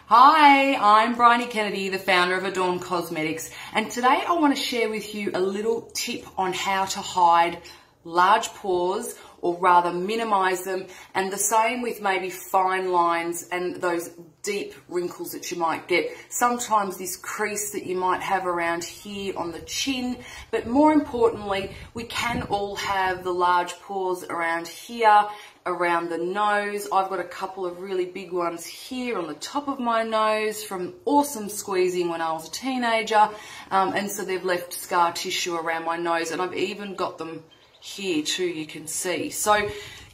Hi, I'm Briony Kennedy, the founder of Adorn Cosmetics, and today I want to share with you a little tip on how to hide large pores, or rather minimize them, and the same with maybe fine lines and those deep wrinkles that you might get. Sometimes this crease that you might have around here on the chin, but more importantly, we can all have the large pores around here, around the nose. I've got a couple of really big ones here on the top of my nose from awesome squeezing when I was a teenager, and so they've left scar tissue around my nose, and I've even got them here too, you can see. So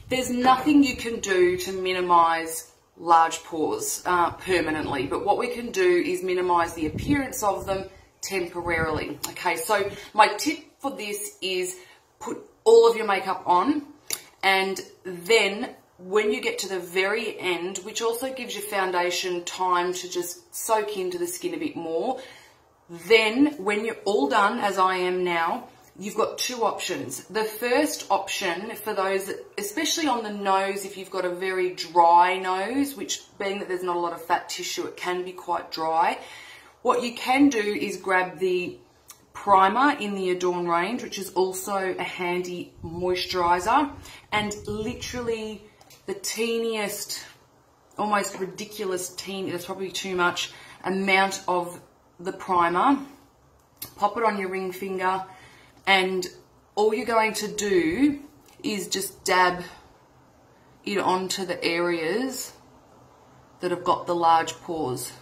there's nothing you can do to minimize large pores permanently, but what we can do is minimize the appearance of them temporarily. Okay, so my tip for this is put all of your makeup on, and then when you get to the very end, which also gives your foundation time to just soak into the skin a bit more, then when you're all done, as I am now, you've got two options. The first option for those, especially on the nose, if you've got a very dry nose, which being that there's not a lot of fat tissue, it can be quite dry. What you can do is grab the primer in the Adorn range, which is also a handy moisturizer, and literally the teeniest, almost ridiculous teeny, that's probably too much, amount of the primer. Pop it on your ring finger, and all you're going to do is just dab it onto the areas that have got the large pores.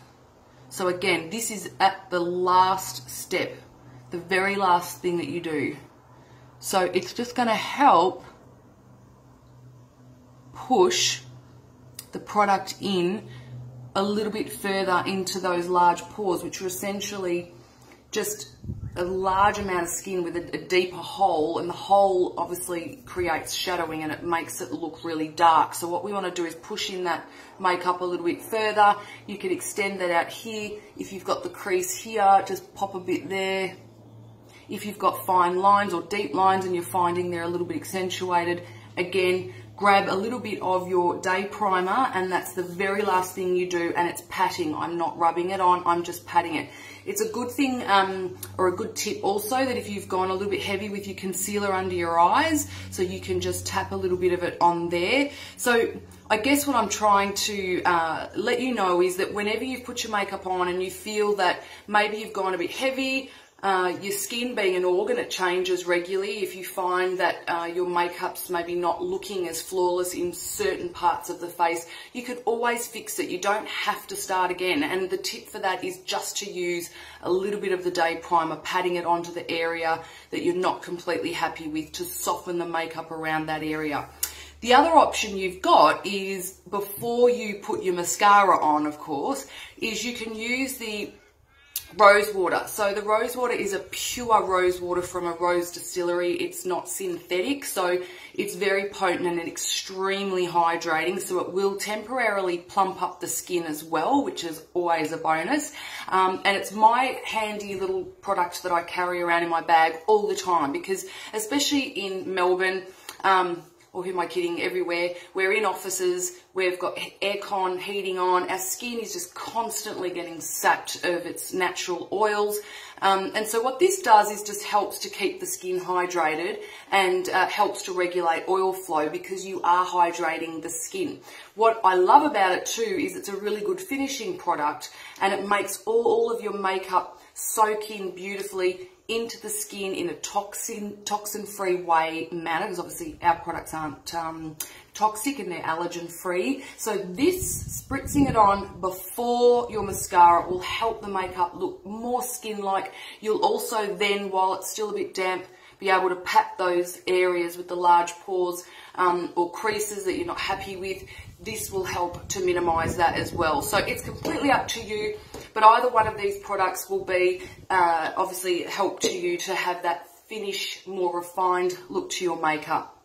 So again, this is at the last step, the very last thing that you do. So it's just going to help push the product in a little bit further into those large pores, which are essentially just a large amount of skin with a deeper hole, and the hole obviously creates shadowing and it makes it look really dark. So what we want to do is push in that makeup a little bit further. You could extend that out here. If you've got the crease here, just pop a bit there. If you've got fine lines or deep lines and you're finding they're a little bit accentuated, again, grab a little bit of your day primer, and that's the very last thing you do, and it's patting. I'm not rubbing it on, I'm just patting it. It's a good thing, or a good tip also, that if you've gone a little bit heavy with your concealer under your eyes, so you can just tap a little bit of it on there. So I guess what I'm trying to let you know is that whenever you've put your makeup on and you feel that maybe you've gone a bit heavy, your skin being an organ, it changes regularly. If you find that your makeup's maybe not looking as flawless in certain parts of the face, you could always fix it. You don't have to start again. And the tip for that is just to use a little bit of the day primer, patting it onto the area that you're not completely happy with, to soften the makeup around that area. The other option you've got is, before you put your mascara on, of course, is you can use the rose water. So the rose water is a pure rose water from a rose distillery. It's not synthetic, so it's very potent and extremely hydrating, so it will temporarily plump up the skin as well, which is always a bonus. And it's my handy little product that I carry around in my bag all the time, because especially in Melbourne, or who am I kidding, everywhere, we're in offices, we've got aircon heating on, our skin is just constantly getting sapped of its natural oils. And so what this does is just helps to keep the skin hydrated, and helps to regulate oil flow, because you are hydrating the skin. What I love about it too is it's a really good finishing product, and it makes all of your makeup soak in beautifully into the skin in a toxin-free way manner, because obviously our products aren't toxic and they're allergen-free. So this, spritzing it on before your mascara, will help the makeup look more skin-like. You'll also then, while it's still a bit damp, be able to pat those areas with the large pores or creases that you're not happy with. This will help to minimize that as well. So it's completely up to you, but either one of these products will be obviously help to you to have that finish, more refined look to your makeup.